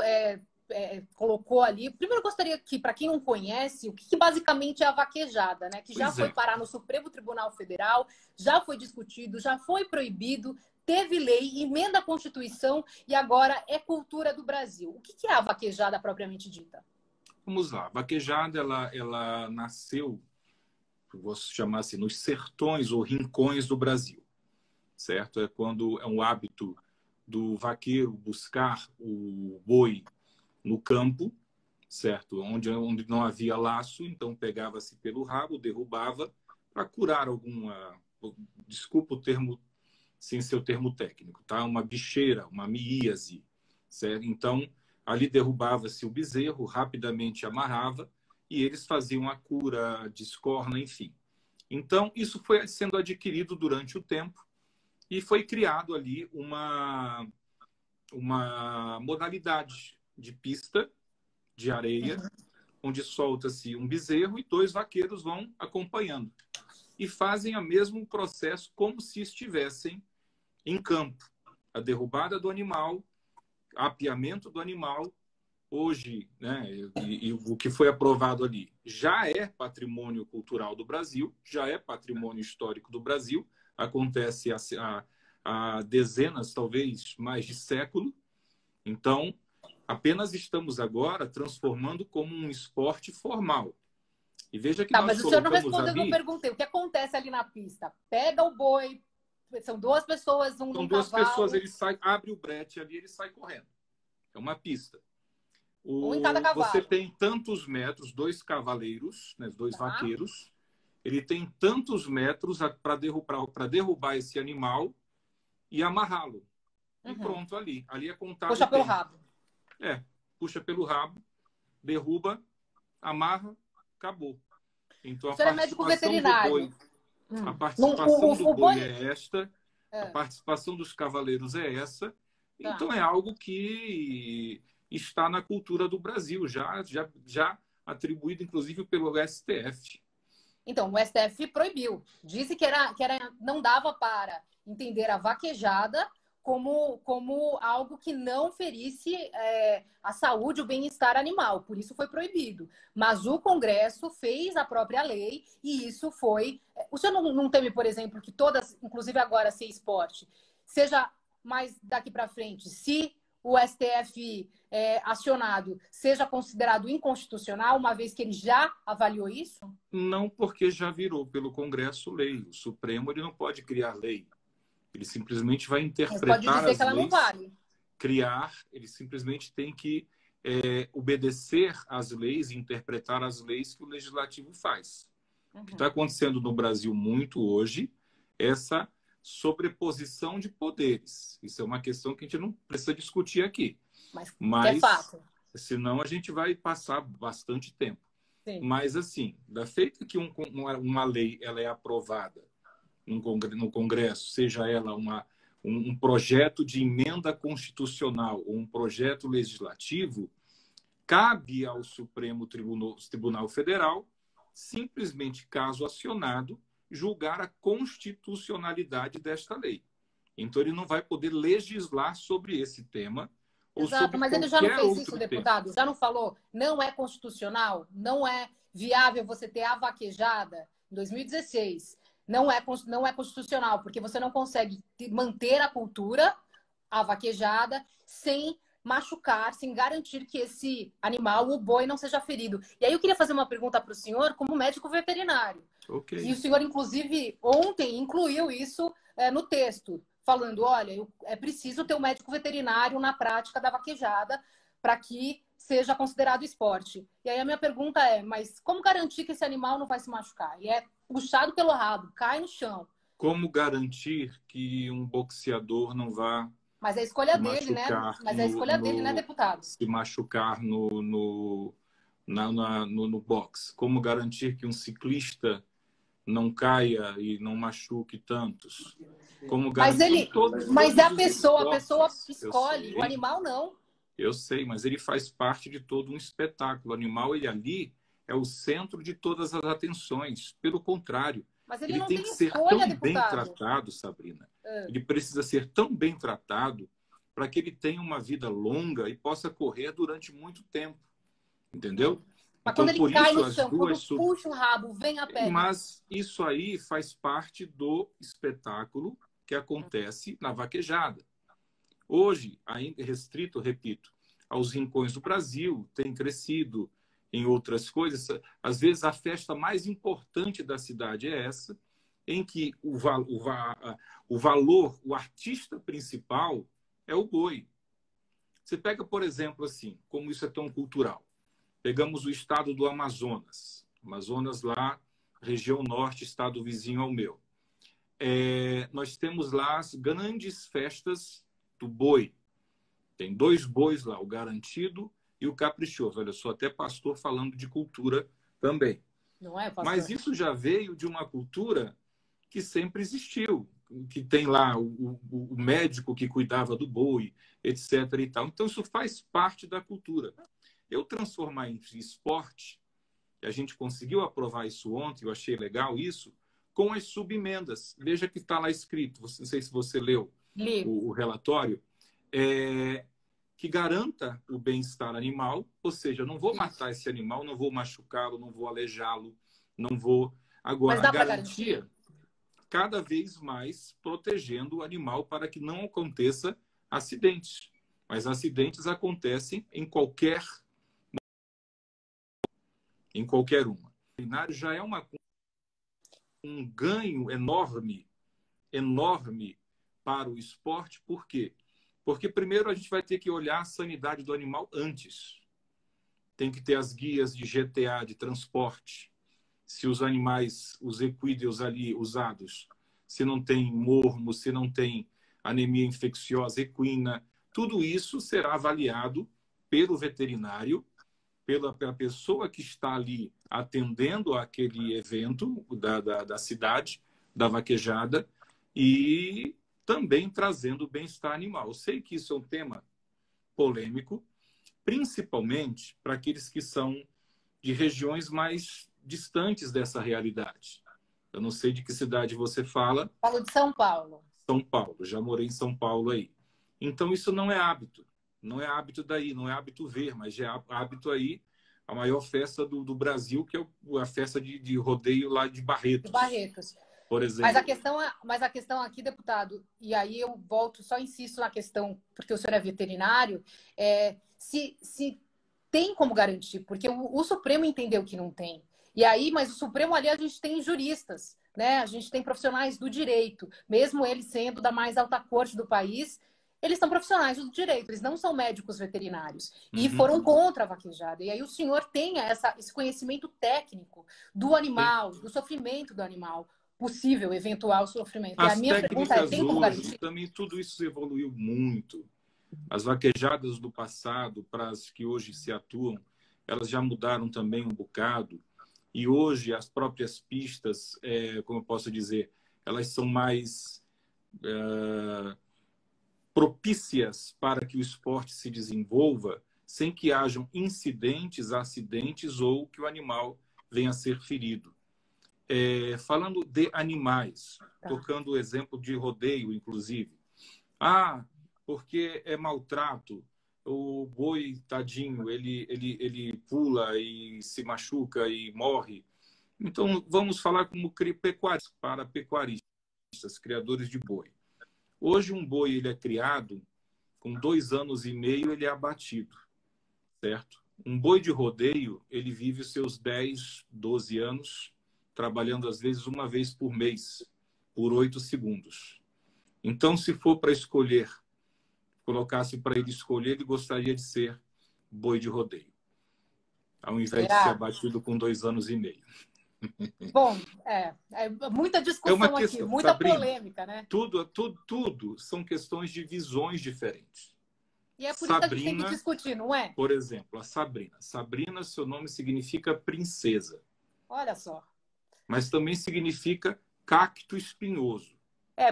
colocou ali... Primeiro eu gostaria que, para quem não conhece, o que basicamente é a vaquejada, né? Que já foi parar no Supremo Tribunal Federal, já foi discutido, já foi proibido, teve lei, emenda a Constituição e agora é cultura do Brasil. O que é a vaquejada propriamente dita? Vamos lá. A vaquejada, ela nasceu, vou chamar assim, nos sertões ou rincões do Brasil, certo? É quando é um hábito do vaqueiro buscar o boi no campo, certo? Onde não havia laço, então pegava-se pelo rabo, derrubava para curar alguma, desculpa o termo sem ser o termo técnico, tá? Uma bicheira, uma miíase, certo? Então ali derrubava-se o bezerro, rapidamente amarrava e eles faziam a cura de escorna, enfim. Então, isso foi sendo adquirido durante o tempo e foi criado ali uma modalidade de pista de areia, onde solta-se um bezerro e 2 vaqueiros vão acompanhando. E fazem o mesmo processo como se estivessem em campo. A derrubada do animal, apiamento do animal. Hoje, né, e o que foi aprovado ali já é patrimônio cultural do Brasil, já é patrimônio histórico do Brasil, acontece há dezenas, talvez mais de século. Então, apenas estamos agora transformando como um esporte formal. E veja que nós mas o senhor não respondeu ali... o que eu perguntei. O que acontece ali na pista? Pega o boi, são 2 pessoas, um São 2 pessoas, ele abre o brete ali, ele sai correndo. É uma pista. Um em cada cavalo. Você tem tantos metros, 2 cavaleiros, né, 2 vaqueiros. Ele tem tantos metros para derrubar esse animal e amarrá-lo. E pronto, ali. Ali é contado. Puxa pelo rabo. Puxa pelo rabo, derruba, amarra, acabou. Então, o senhor é médico veterinário. A participação do boi é esta, a participação dos cavaleiros é essa. Então, é algo que está na cultura do Brasil, já atribuído, inclusive, pelo STF. Então, o STF proibiu. Disse que não dava para entender a vaquejada como algo que não ferisse a saúde, o bem-estar animal. Por isso foi proibido. Mas o Congresso fez a própria lei e isso foi... O senhor não teme, por exemplo, que todas, inclusive agora ser esporte, seja mais daqui para frente, se o STF acionado seja considerado inconstitucional, uma vez que ele já avaliou isso? Não, porque já virou pelo Congresso lei. O Supremo ele não pode criar lei. Ele simplesmente vai interpretar pode dizer as que ela leis, não vale. criar, ele simplesmente tem que obedecer às leis e interpretar as leis que o Legislativo faz. O que está acontecendo no Brasil muito hoje é essa sobreposição de poderes. Isso é uma questão que a gente não precisa discutir aqui. Mas é fato. Senão a gente vai passar bastante tempo. Sim. Mas, assim, da feita que uma lei ela é aprovada no Congresso, seja ela um projeto de emenda constitucional ou um projeto legislativo, cabe ao Supremo Tribunal Federal, simplesmente, caso acionado, julgar a constitucionalidade desta lei. Então, ele não vai poder legislar sobre esse tema. Exato, mas ele já não fez isso, deputado? Já não falou? Não é constitucional? Não é viável você ter a vaquejada em 2016? Não é constitucional, porque você não consegue manter a cultura, a vaquejada, sem machucar, sem garantir que esse animal, o boi, não seja ferido. E aí eu queria fazer uma pergunta para o senhor, como médico veterinário. Okay. E o senhor, inclusive, ontem incluiu isso no texto, falando, olha, é preciso ter um médico veterinário na prática da vaquejada para que seja considerado esporte. E aí a minha pergunta é, mas como garantir que esse animal não vai se machucar? Ele é puxado pelo rabo, cai no chão. Como garantir que um boxeador não vá... Mas é a escolha dele, né? Mas é a escolha dele, né, deputado? Se machucar no boxe. Como garantir que um ciclista não caia e não machuque tantos? Como garantir mas é a pessoa escolhe, o animal não. Eu sei, mas ele faz parte de todo um espetáculo. O animal, ele ali é o centro de todas as atenções. Pelo contrário, mas ele não tem que ser escolha, tão deputado. bem tratado, Sabrina. Ele precisa ser tão bem tratado para que ele tenha uma vida longa e possa correr durante muito tempo. Entendeu? Mas então, quando ele cai no chão, quando puxa o rabo, vem a pele. Mas isso aí faz parte do espetáculo que acontece na vaquejada. Hoje, ainda restrito, repito, aos rincões do Brasil, tem crescido em outras coisas. Às vezes, a festa mais importante da cidade é essa, em que o valor, o artista principal é o boi. Você pega, por exemplo, assim, como isso é tão cultural. Pegamos o estado do Amazonas. Amazonas lá, região norte, estado vizinho ao meu. Nós temos lá as grandes festas do boi. Tem 2 bois lá, o garantido e o caprichoso. Olha, eu sou até pastor falando de cultura também. Não é, pastor? Mas isso já veio de uma cultura que sempre existiu, que tem lá o médico que cuidava do boi, etc. e tal. Então, isso faz parte da cultura. Eu transformar em esporte, e a gente conseguiu aprovar isso ontem, eu achei legal isso, com as subemendas. Veja que está lá escrito, não sei se você leu o relatório, que garanta o bem-estar animal, ou seja, eu não vou matar esse animal, não vou machucá-lo, não vou aleijá-lo, não vou... Agora, a garantia, cada vez mais protegendo o animal para que não aconteça acidentes. Mas acidentes acontecem em qualquer uma. O veterinário já é um ganho enorme para o esporte. Por quê? Porque primeiro a gente vai ter que olhar a sanidade do animal antes. Tem que ter as guias de GTA, de transporte. Se os animais, os equídeos ali usados, se não tem mormo, se não tem anemia infecciosa equina, tudo isso será avaliado pelo veterinário, pela pessoa que está ali atendendo aquele evento da cidade, da vaquejada, e também trazendo bem-estar animal. Eu sei que isso é um tema polêmico, principalmente para aqueles que são de regiões mais distantes dessa realidade. Eu não sei de que cidade você fala. Falo de São Paulo. São Paulo, já morei em São Paulo aí. Então, isso não é hábito. Não é hábito daí, não é hábito ver, mas é hábito aí a maior festa do Brasil, que é a festa de rodeio lá de De Barretos, Barretos. por exemplo. Mas a questão aqui, deputado, e aí eu volto, só insisto na questão, porque o senhor é veterinário, se tem como garantir, porque o Supremo entendeu que não tem. E aí, mas o Supremo ali a gente tem juristas, né? A gente tem profissionais do direito, mesmo eles sendo da mais alta corte do país, eles são profissionais do direito, eles não são médicos veterinários. E foram contra a vaquejada. E aí o senhor tem esse conhecimento técnico do animal, do sofrimento do animal, possível, eventual sofrimento. E a As minha pergunta é, técnicas tem como hoje, garantir? também tudo isso evoluiu muito. As vaquejadas do passado, para as que hoje se atuam, elas já mudaram também um bocado. E hoje as próprias pistas, como eu posso dizer, elas são mais propícias para que o esporte se desenvolva sem que hajam incidentes, acidentes ou que o animal venha a ser ferido. Falando de animais, tocando o exemplo de rodeio, inclusive. Porque é maltrato. O boi, tadinho, ele pula e se machuca e morre. Então, vamos falar como pecuaristas, para pecuaristas, criadores de boi. Hoje, um boi ele é criado, com 2 anos e meio, ele é abatido, certo? Um boi de rodeio, ele vive os seus 10, 12 anos, trabalhando às vezes uma vez por mês, por 8 segundos. Então, se for para escolher, colocasse para ele escolher, ele gostaria de ser boi de rodeio, ao invés de ser abatido com 2 anos e meio. Bom, muita discussão aqui, questão, muita Sabrina, polêmica, né? Tudo são questões de visões diferentes. E é por isso que a gente tem que Sabrina, discutir, não é? por exemplo, a Sabrina. Sabrina, seu nome significa princesa. Olha só. Mas também significa cacto espinhoso.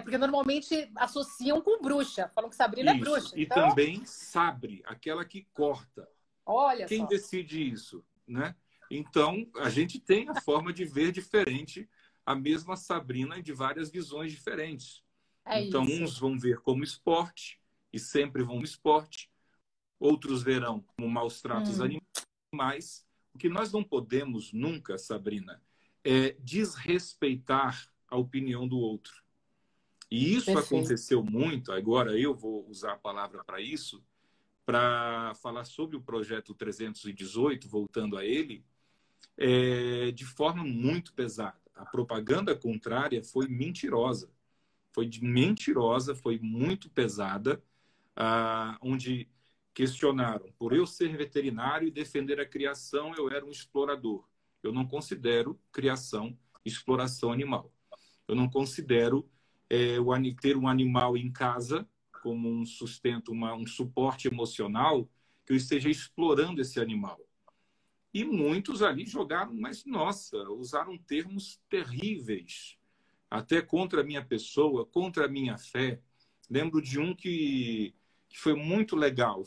Porque normalmente associam com bruxa. Falam que Sabrina é bruxa. E então... também sabre, aquela que corta. Olha Quem só. decide isso, né? Então, a gente tem a forma de ver diferente a mesma Sabrina de várias visões diferentes. Então, isso. Uns vão ver como esporte, e sempre vão no esporte. Outros verão como maus tratos animais. O que nós não podemos nunca, Sabrina, é desrespeitar a opinião do outro. E isso aconteceu muito, agora eu vou usar a palavra para isso, para falar sobre o projeto 318, voltando a ele, de forma muito pesada. A propaganda contrária foi mentirosa. Foi muito pesada, onde questionaram, por eu ser veterinário e defender a criação, eu era um explorador. Eu não considero criação exploração animal. Eu não considero ter um animal em casa como um sustento, um suporte emocional, que eu esteja explorando esse animal. E muitos ali jogaram, mas, nossa, usaram termos terríveis, até contra a minha pessoa, contra a minha fé. Lembro de um que foi muito legal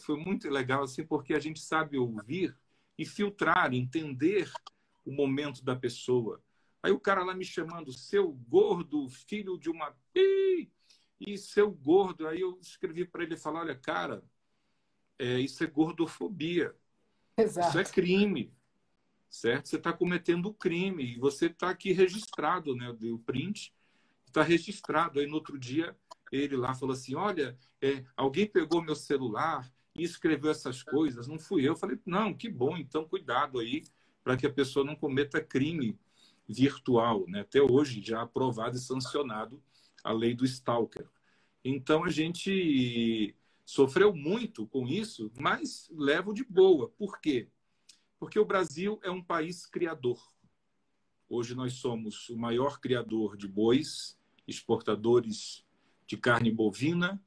assim, porque a gente sabe ouvir e filtrar, entender o momento da pessoa. Aí o cara lá me chamando, seu gordo, filho de uma... E seu gordo, aí eu escrevi para ele e falei, olha, cara, isso é gordofobia. Exato. Isso é crime, certo? Você está cometendo crime e você está aqui registrado, né? O print está registrado. Aí no outro dia ele lá falou assim, olha, alguém pegou meu celular e escreveu essas coisas, não fui eu. Eu falei, não, que bom, então cuidado aí para que a pessoa não cometa crime virtual, né? Até hoje já aprovado e sancionado a lei do stalker. Então a gente sofreu muito com isso, mas levo de boa. Por quê? Porque o Brasil é um país criador. Hoje nós somos o maior criador de bois, exportadores de carne bovina,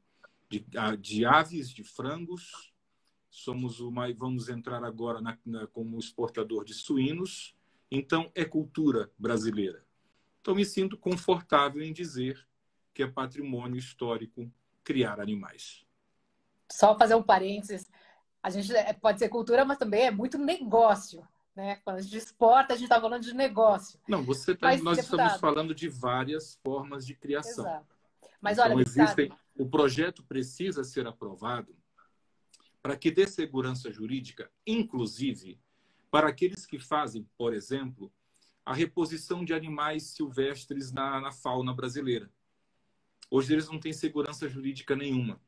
de aves, de frangos. Vamos entrar agora como exportador de suínos. Então, é cultura brasileira. Então, me sinto confortável em dizer que é patrimônio histórico criar animais. Só fazer um parênteses. A gente pode ser cultura, mas também é muito negócio. Né? Quando a gente exporta, a gente está falando de negócio. Não, nós estamos falando de várias formas de criação. Exato. Mas então, olha, existem o projeto precisa ser aprovado para que dê segurança jurídica, inclusive para aqueles que fazem, por exemplo, a reposição de animais silvestres na fauna brasileira. Hoje eles não têm segurança jurídica nenhuma.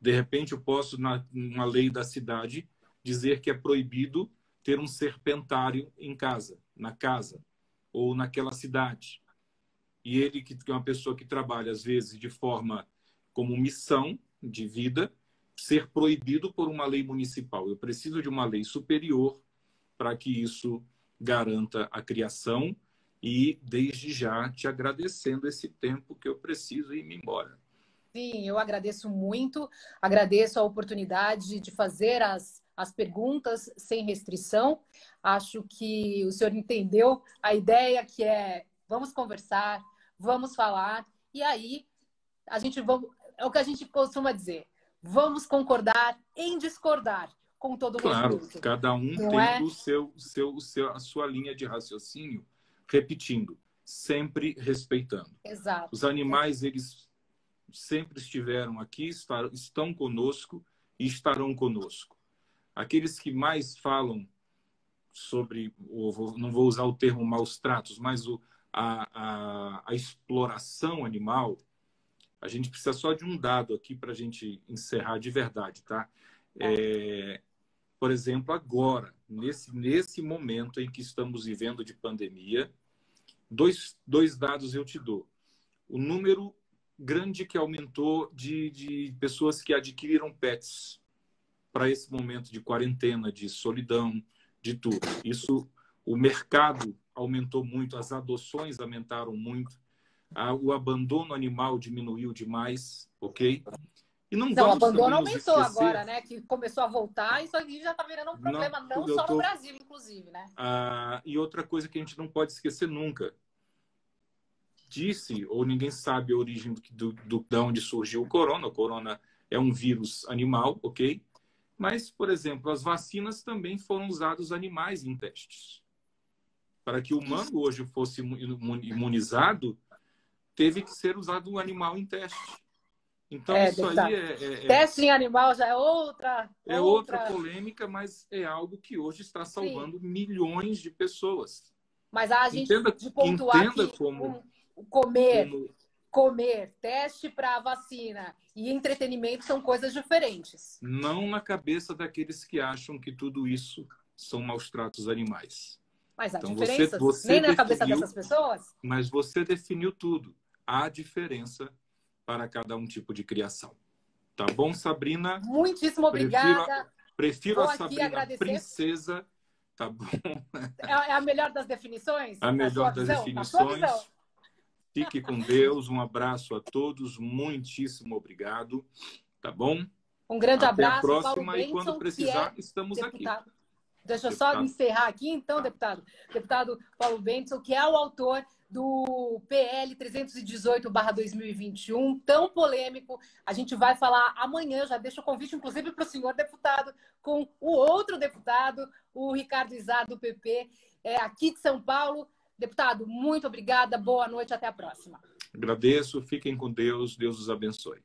De repente eu posso, numa lei da cidade, dizer que é proibido ter um serpentário em casa, na casa, ou naquela cidade. E ele, que é uma pessoa que trabalha, às vezes, de forma como missão de vida, ser proibido por uma lei municipal. Eu preciso de uma lei superior para que isso garanta a criação e, desde já, te agradecendo esse tempo que eu preciso ir embora. Sim, eu agradeço muito, agradeço a oportunidade de fazer as perguntas sem restrição. Acho que o senhor entendeu a ideia, que é vamos conversar, vamos falar, e aí a gente é o que a gente costuma dizer, vamos concordar em discordar, com todo Claro, respeito. cada um Não tendo a sua linha de raciocínio, repetindo, sempre respeitando. Exato. Os animais, eles sempre estiveram aqui, estão conosco e estarão conosco. Aqueles que mais falam sobre, não vou usar o termo maus tratos, mas a exploração animal, a gente precisa só de um dado aqui para a gente encerrar de verdade, tá? Por exemplo, agora, nesse momento em que estamos vivendo de pandemia, dois dados eu te dou. O número grande que aumentou de pessoas que adquiriram pets para esse momento de quarentena, de solidão, de tudo. Isso, o mercado aumentou muito, as adoções aumentaram muito, o abandono animal diminuiu demais, ok? E não o vamos abandono também nos aumentou esquecer, agora, né? Que começou a voltar, isso aqui já está virando um problema, não só no Brasil, inclusive, né? E outra coisa que a gente não pode esquecer nunca. Disse, ou ninguém sabe a origem de onde surgiu o corona. O corona é um vírus animal, ok? Mas, por exemplo, as vacinas também foram usados animais em testes. Para que o humano hoje fosse imunizado, teve que ser usado um animal em teste. Então, isso aí Teste em animal já é outra polêmica, mas é algo que hoje está salvando milhões de pessoas. Mas a gente de pontuar que comer, teste para vacina e entretenimento são coisas diferentes. Não na cabeça daqueles que acham que tudo isso são maus tratos animais. Mas há diferenças, nem na cabeça dessas pessoas? Mas você definiu tudo. Há diferença para cada um tipo de criação. Tá bom, Sabrina? Muitíssimo obrigada. Prefiro a Sabrina princesa. Tá bom? É a melhor das definições? A melhor das definições. Fique com Deus. Um abraço a todos. Muitíssimo obrigado. Tá bom? Um grande abraço. Até a próxima. E quando precisar, estamos aqui. Deixa eu só encerrar aqui, então, deputado. Deputado Paulo Bentson, que é o autor do PL 318/2021, tão polêmico. A gente vai falar amanhã, já deixo o convite, inclusive, para o senhor deputado, com o outro deputado, o Ricardo Izar, do PP, aqui de São Paulo. Deputado, muito obrigada, boa noite, até a próxima. Agradeço, fiquem com Deus, Deus os abençoe.